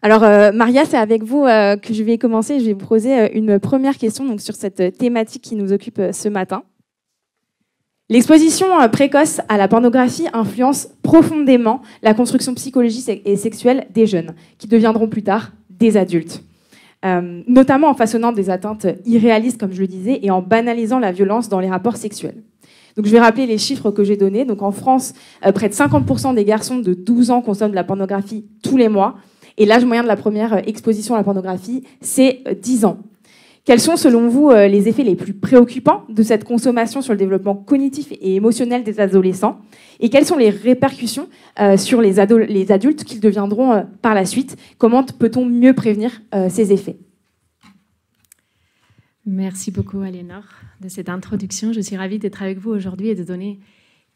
Alors, Maria, c'est avec vous que je vais commencer. Je vais vous poser une première question donc, sur cette thématique qui nous occupe ce matin. L'exposition précoce à la pornographie influence profondément la construction psychologique et sexuelle des jeunes, qui deviendront plus tard des adultes. Notamment en façonnant des atteintes irréalistes, comme je le disais, et en banalisant la violence dans les rapports sexuels. Donc, je vais rappeler les chiffres que j'ai donnés. Donc, en France, près de 50% des garçons de 12 ans consomment de la pornographie tous les mois. Et l'âge moyen de la première exposition à la pornographie, c'est 10 ans. Quels sont, selon vous, les effets les plus préoccupants de cette consommation sur le développement cognitif et émotionnel des adolescents? Et quelles sont les répercussions sur les adultes qu'ils deviendront par la suite? Comment peut-on mieux prévenir ces effets? Merci beaucoup, Aliénor, de cette introduction. Je suis ravie d'être avec vous aujourd'hui et de donner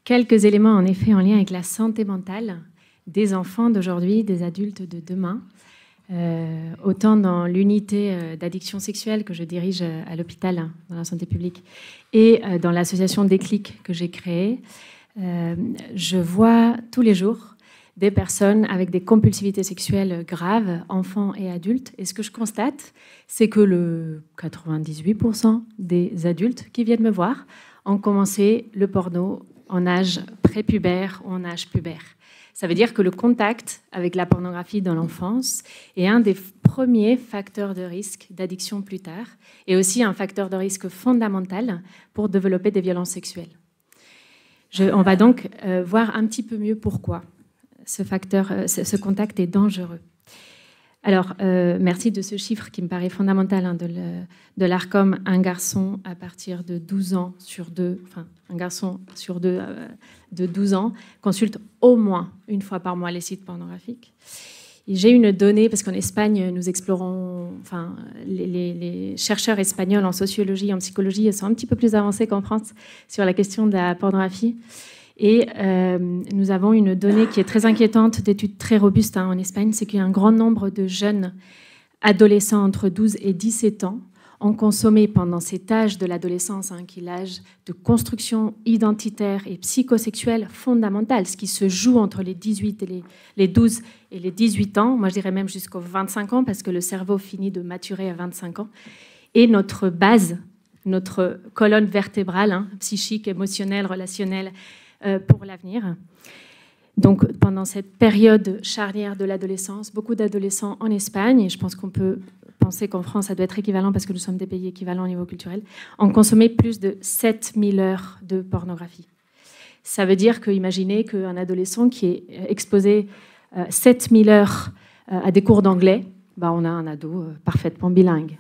quelques éléments, en effet, en lien avec la santé mentale des enfants d'aujourd'hui, des adultes de demain. Autant dans l'unité d'addiction sexuelle que je dirige à l'hôpital dans la santé publique et dans l'association Déclic que j'ai créée, je vois tous les jours des personnes avec des compulsivités sexuelles graves, enfants et adultes. Et ce que je constate, c'est que le 98% des adultes qui viennent me voir ont commencé le porno en âge prépubère ou en âge pubère. Ça veut dire que le contact avec la pornographie dans l'enfance est un des premiers facteurs de risque d'addiction plus tard et aussi un facteur de risque fondamental pour développer des violences sexuelles. On va donc voir un petit peu mieux pourquoi ce contact est dangereux. Alors, merci de ce chiffre qui me paraît fondamental de l'ARCOM. Un garçon à partir de 12 ans sur deux, enfin un garçon sur deux de 12 ans consulte au moins une fois par mois les sites pornographiques. Et j'ai une donnée, parce qu'en Espagne, nous explorons, enfin, les chercheurs espagnols en sociologie, en psychologie, sont un petit peu plus avancés qu'en France sur la question de la pornographie. Et nous avons une donnée qui est très inquiétante, d'études très robustes en Espagne, c'est qu'il y a un grand nombre de jeunes adolescents entre 12 et 17 ans ont consommé pendant cet âge de l'adolescence, qui est l'âge de construction identitaire et psychosexuelle fondamentale, ce qui se joue entre les 12 et les 18 ans, moi je dirais même jusqu'aux 25 ans, parce que le cerveau finit de maturer à 25 ans. Et notre base, notre colonne vertébrale, psychique, émotionnelle, relationnelle, pour l'avenir. Donc, pendant cette période charnière de l'adolescence, beaucoup d'adolescents en Espagne, et je pense qu'on peut penser qu'en France, ça doit être équivalent parce que nous sommes des pays équivalents au niveau culturel, ont consommé plus de 7000 heures de pornographie. Ça veut dire que, imaginez qu'un adolescent qui est exposé 7000 heures à des cours d'anglais, on a un ado parfaitement bilingue.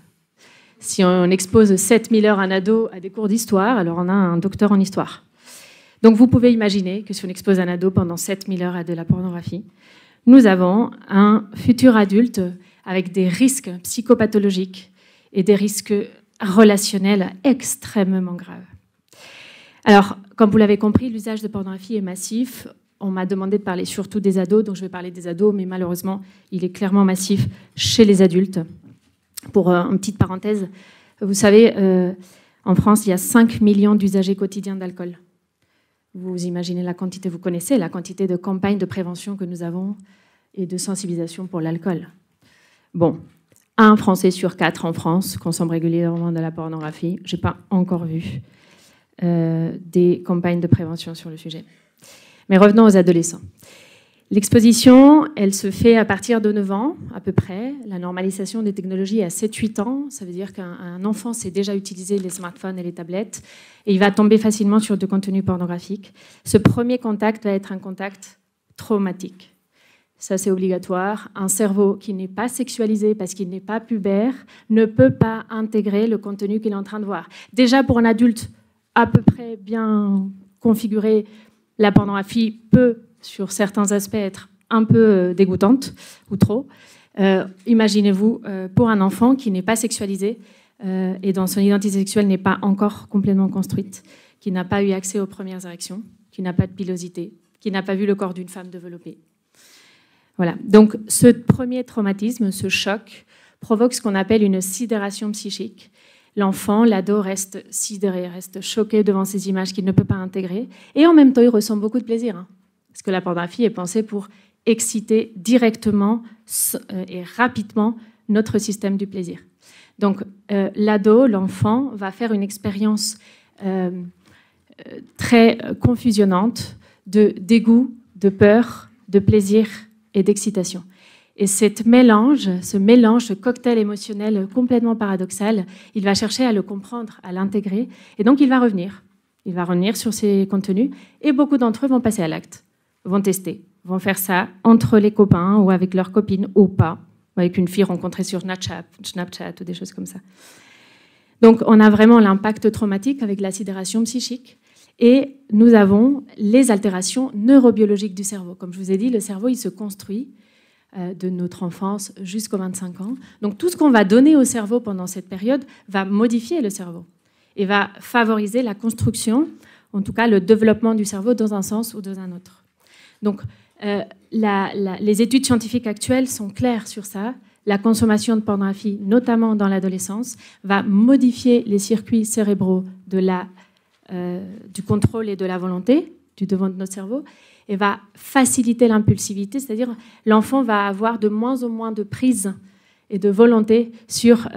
Si on expose 7000 heures à un ado à des cours d'histoire, alors on a un docteur en histoire. Donc, vous pouvez imaginer que si on expose un ado pendant 7000 heures à de la pornographie, nous avons un futur adulte avec des risques psychopathologiques et des risques relationnels extrêmement graves. Alors, comme vous l'avez compris, l'usage de pornographie est massif. On m'a demandé de parler surtout des ados, donc je vais parler des ados, mais malheureusement, il est clairement massif chez les adultes. Pour une petite parenthèse, vous savez, en France, il y a 5 millions d'usagers quotidiens d'alcool. Vous imaginez la quantité, vous connaissez la quantité de campagnes de prévention que nous avons et de sensibilisation pour l'alcool. Bon, un Français sur 4 en France consomme régulièrement de la pornographie. Je n'ai pas encore vu des campagnes de prévention sur le sujet. Mais revenons aux adolescents. L'exposition, elle se fait à partir de 9 ans, à peu près. La normalisation des technologies à 7-8 ans. Ça veut dire qu'un enfant sait déjà utiliser les smartphones et les tablettes et il va tomber facilement sur du contenu pornographique. Ce premier contact va être un contact traumatique. Ça, c'est obligatoire. Un cerveau qui n'est pas sexualisé parce qu'il n'est pas pubère ne peut pas intégrer le contenu qu'il est en train de voir. Déjà, pour un adulte à peu près bien configuré, la pornographie peut, sur certains aspects, être un peu dégoûtante ou trop. Imaginez-vous, pour un enfant qui n'est pas sexualisé et dont son identité sexuelle n'est pas encore complètement construite, qui n'a pas eu accès aux premières érections, qui n'a pas de pilosité, qui n'a pas vu le corps d'une femme développé. Voilà. Donc, ce premier traumatisme, ce choc, provoque ce qu'on appelle une sidération psychique. L'enfant, l'ado reste sidéré, reste choqué devant ces images qu'il ne peut pas intégrer. Et en même temps, il ressent beaucoup de plaisir. Parce que la pornographie est pensée pour exciter directement et rapidement notre système du plaisir. Donc, l'ado, l'enfant, va faire une expérience très confusionnante de dégoût, de peur, de plaisir et d'excitation. Et ce mélange, ce cocktail émotionnel complètement paradoxal, il va chercher à le comprendre, à l'intégrer, et donc il va revenir. Il va revenir sur ces contenus, et beaucoup d'entre eux vont passer à l'acte, vont tester, vont faire ça entre les copains ou avec leurs copines ou pas, ou avec une fille rencontrée sur Snapchat ou des choses comme ça. Donc on a vraiment l'impact traumatique avec la sidération psychique, et nous avons les altérations neurobiologiques du cerveau. Comme je vous ai dit, le cerveau, il se construit de notre enfance jusqu'aux 25 ans. Donc tout ce qu'on va donner au cerveau pendant cette période va modifier le cerveau et va favoriser la construction, en tout cas le développement du cerveau dans un sens ou dans un autre. Donc les études scientifiques actuelles sont claires sur ça. La consommation de pornographie, notamment dans l'adolescence, va modifier les circuits cérébraux du contrôle et de la volonté, du devant de notre cerveau, et va faciliter l'impulsivité, c'est-à-dire l'enfant va avoir de moins en moins de prise et de volonté sur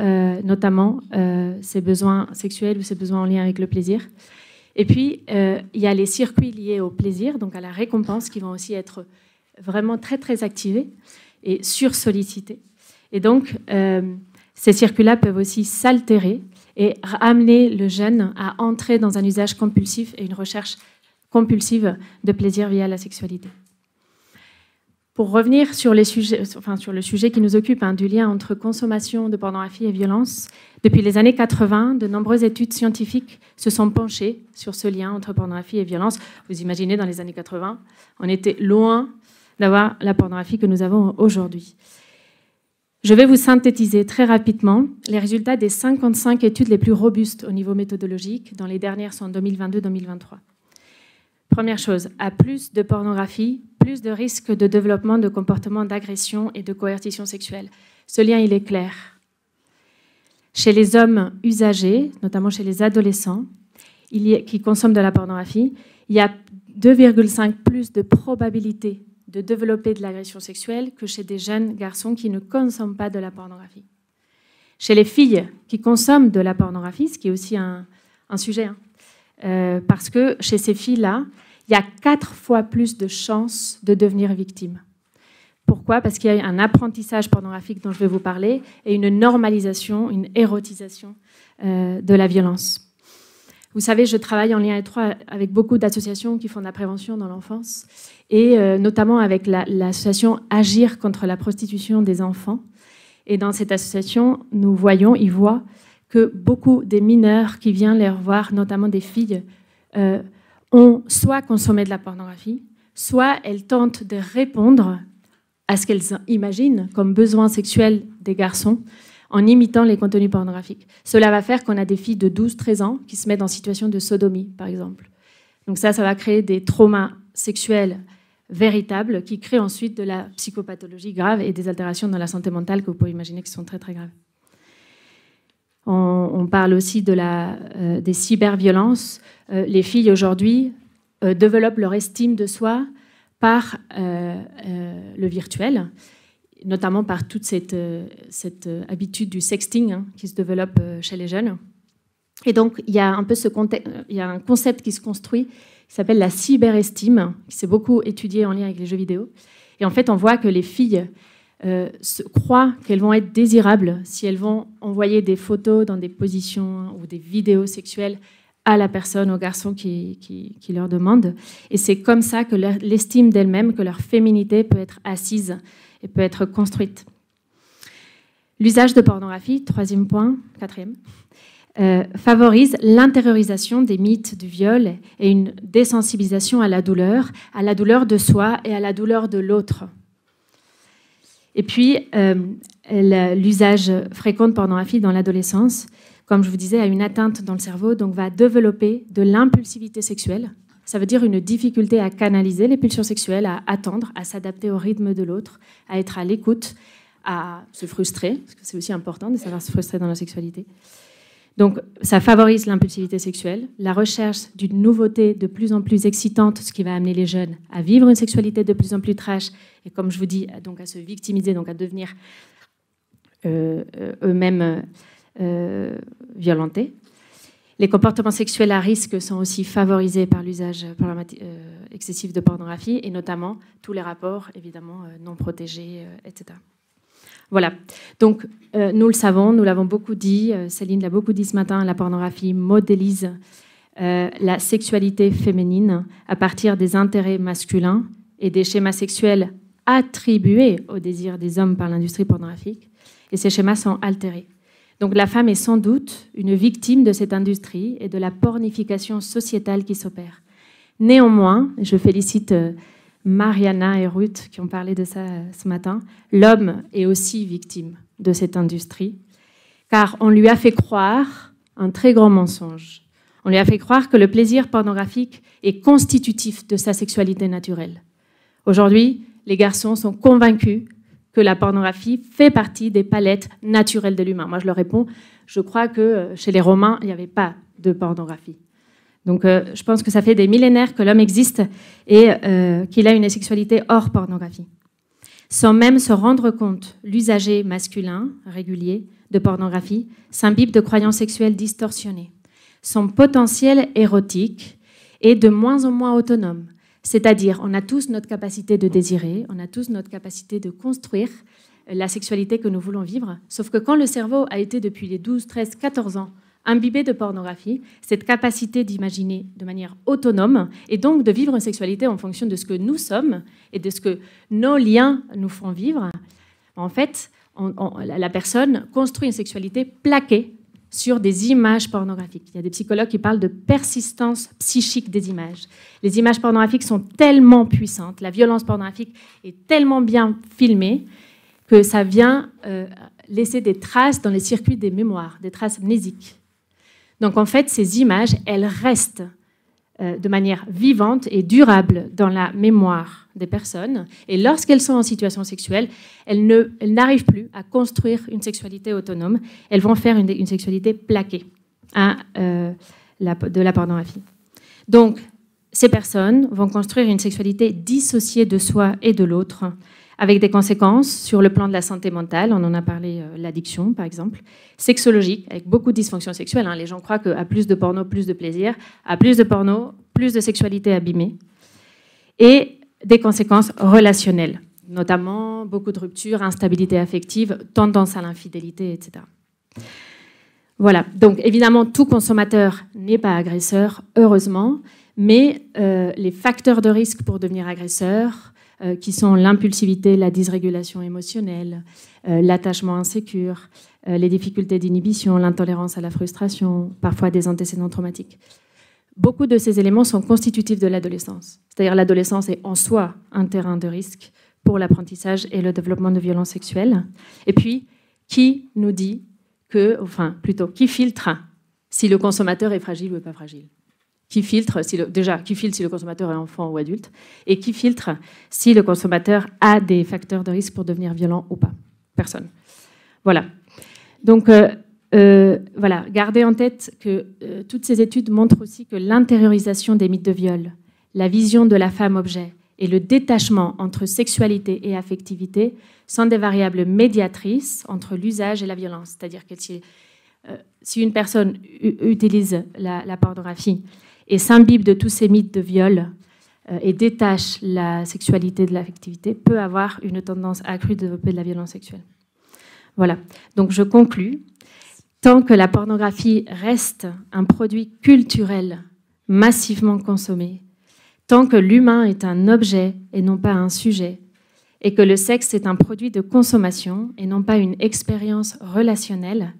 notamment ses besoins sexuels ou ses besoins en lien avec le plaisir. Et puis, il y a les circuits liés au plaisir, donc à la récompense, qui vont aussi être vraiment très, très activés et sursollicités. Et donc, ces circuits-là peuvent aussi s'altérer et amener le jeune à entrer dans un usage compulsif et une recherche compulsive de plaisir via la sexualité. Pour revenir sur le sujet qui nous occupe, du lien entre consommation de pornographie et violence, depuis les années 80, de nombreuses études scientifiques se sont penchées sur ce lien entre pornographie et violence. Vous imaginez, dans les années 80, on était loin d'avoir la pornographie que nous avons aujourd'hui. Je vais vous synthétiser très rapidement les résultats des 55 études les plus robustes au niveau méthodologique. Dans les dernières sont en 2022-2023. Première chose, à plus de pornographie, plus de risques de développement de comportements d'agression et de coercition sexuelle. Ce lien, il est clair. Chez les hommes usagers, notamment chez les adolescents qui consomment de la pornographie, il y a 2,5 plus de probabilité de développer de l'agression sexuelle que chez des jeunes garçons qui ne consomment pas de la pornographie. Chez les filles qui consomment de la pornographie, ce qui est aussi un sujet, parce que chez ces filles-là, il y a 4 fois plus de chances de devenir victime. Pourquoi ? Parce qu'il y a un apprentissage pornographique dont je vais vous parler et une normalisation, une érotisation de la violence. Vous savez, je travaille en lien étroit avec beaucoup d'associations qui font de la prévention dans l'enfance et notamment avec l'association Agir contre la prostitution des enfants. Et dans cette association, ils voient que beaucoup des mineurs qui viennent les revoir, notamment des filles, ont soit consommé de la pornographie, soit elles tentent de répondre à ce qu'elles imaginent comme besoin sexuel des garçons en imitant les contenus pornographiques. Cela va faire qu'on a des filles de 12-13 ans qui se mettent en situation de sodomie, par exemple. Donc ça va créer des traumas sexuels véritables qui créent ensuite de la psychopathologie grave et des altérations dans la santé mentale que vous pouvez imaginer qui sont très, très graves. On parle aussi des cyberviolences. Les filles aujourd'hui développent leur estime de soi par le virtuel, notamment par toute cette habitude du sexting qui se développe chez les jeunes. Et donc, il y a un peu il y a un concept qui se construit qui s'appelle la cyberestime, qui s'est beaucoup étudié en lien avec les jeux vidéo. Et en fait, on voit que les filles croient qu'elles vont être désirables si elles vont envoyer des photos dans des positions ou des vidéos sexuelles à la personne, au garçon qui leur demande. Et c'est comme ça que l'estime d'elles-mêmes, que leur féminité peut être assise et peut être construite. L'usage de pornographie, quatrième, favorise l'intériorisation des mythes du viol et une désensibilisation à la douleur de soi et à la douleur de l'autre. Et puis, l'usage fréquent de pornographie dans l'adolescence, comme je vous disais, a une atteinte dans le cerveau, donc va développer de l'impulsivité sexuelle. Ça veut dire une difficulté à canaliser les pulsions sexuelles, à attendre, à s'adapter au rythme de l'autre, à être à l'écoute, à se frustrer, parce que c'est aussi important de savoir se frustrer dans la sexualité. Donc, ça favorise l'impulsivité sexuelle, la recherche d'une nouveauté de plus en plus excitante, ce qui va amener les jeunes à vivre une sexualité de plus en plus trash, et comme je vous dis, donc à se victimiser, donc à devenir eux-mêmes violentés. Les comportements sexuels à risque sont aussi favorisés par l'usage excessif de pornographie, et notamment tous les rapports, évidemment, non protégés, etc. Voilà. Donc, nous le savons, nous l'avons beaucoup dit, Céline l'a beaucoup dit ce matin, la pornographie modélise la sexualité féminine à partir des intérêts masculins et des schémas sexuels attribués au désir des hommes par l'industrie pornographique. Et ces schémas sont altérés. Donc la femme est sans doute une victime de cette industrie et de la pornification sociétale qui s'opère. Néanmoins, je félicite Mariana et Ruth qui ont parlé de ça ce matin, l'homme est aussi victime de cette industrie, car on lui a fait croire un très grand mensonge. On lui a fait croire que le plaisir pornographique est constitutif de sa sexualité naturelle. Aujourd'hui, les garçons sont convaincus que la pornographie fait partie des palettes naturelles de l'humain. Moi, je leur réponds, je crois que chez les Romains, il n'y avait pas de pornographie. Donc, je pense que ça fait des millénaires que l'homme existe et qu'il a une sexualité hors pornographie. Sans même se rendre compte, l'usager masculin régulier de pornographie s'imbibe de croyances sexuelles distorsionnées. Son potentiel érotique est de moins en moins autonome. C'est-à-dire, on a tous notre capacité de désirer, on a tous notre capacité de construire la sexualité que nous voulons vivre, sauf que quand le cerveau a été depuis les 12, 13, 14 ans imbibé de pornographie, cette capacité d'imaginer de manière autonome et donc de vivre une sexualité en fonction de ce que nous sommes et de ce que nos liens nous font vivre, en fait, la personne construit une sexualité plaquée sur des images pornographiques. Il y a des psychologues qui parlent de persistance psychique des images. Les images pornographiques sont tellement puissantes, la violence pornographique est tellement bien filmée que ça vient laisser des traces dans les circuits des mémoires, des traces mnésiques. Donc en fait, ces images, elles restent de manière vivante et durable dans la mémoire des personnes. Et lorsqu'elles sont en situation sexuelle, elles n'arrivent plus à construire une sexualité autonome. Elles vont faire une sexualité plaquée de la pornographie. Donc, ces personnes vont construire une sexualité dissociée de soi et de l'autre, avec des conséquences sur le plan de la santé mentale, on en a parlé, l'addiction par exemple, sexologique, avec beaucoup de dysfonctions sexuelles. Hein. Les gens croient qu'à plus de porno, plus de plaisir, à plus de porno, plus de sexualité abîmée, et des conséquences relationnelles, notamment beaucoup de ruptures, instabilité affective, tendance à l'infidélité, etc. Voilà, donc évidemment, tout consommateur n'est pas agresseur, heureusement, mais les facteurs de risque pour devenir agresseur, qui sont l'impulsivité, la dysrégulation émotionnelle, l'attachement insécure, les difficultés d'inhibition, l'intolérance à la frustration, parfois des antécédents traumatiques. Beaucoup de ces éléments sont constitutifs de l'adolescence. C'est-à-dire l'adolescence est en soi un terrain de risque pour l'apprentissage et le développement de violences sexuelles. Et puis, qui nous dit que, enfin, plutôt, qui filtre si le consommateur est fragile ou pas fragile ? Qui filtre si le consommateur est enfant ou adulte, et qui filtre si le consommateur a des facteurs de risque pour devenir violent ou pas. Personne. Voilà. Donc, voilà. Gardez en tête que toutes ces études montrent aussi que l'intériorisation des mythes de viol, la vision de la femme objet et le détachement entre sexualité et affectivité sont des variables médiatrices entre l'usage et la violence. C'est-à-dire que si une personne utilise la pornographie et s'imbibe de tous ces mythes de viol et détache la sexualité de l'affectivité, peut avoir une tendance accrue de développer de la violence sexuelle. Voilà. Donc je conclus. Tant que la pornographie reste un produit culturel massivement consommé, tant que l'humain est un objet et non pas un sujet, et que le sexe est un produit de consommation et non pas une expérience relationnelle,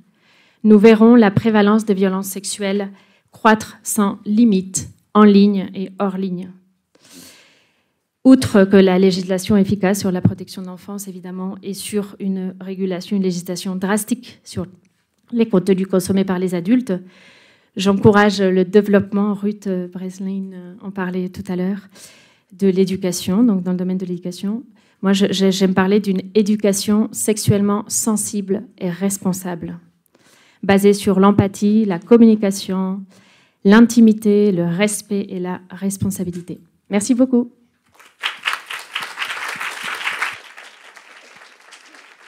nous verrons la prévalence des violences sexuelles croître sans limite, en ligne et hors ligne. Outre que la législation efficace sur la protection de l'enfance, évidemment, et sur une régulation, une législation drastique sur les contenus consommés par les adultes, j'encourage le développement, Ruth Breslin en parlait tout à l'heure, de l'éducation, donc dans le domaine de l'éducation. Moi, j'aime parler d'une éducation sexuellement sensible et responsable. basé sur l'empathie, la communication, l'intimité, le respect et la responsabilité. Merci beaucoup.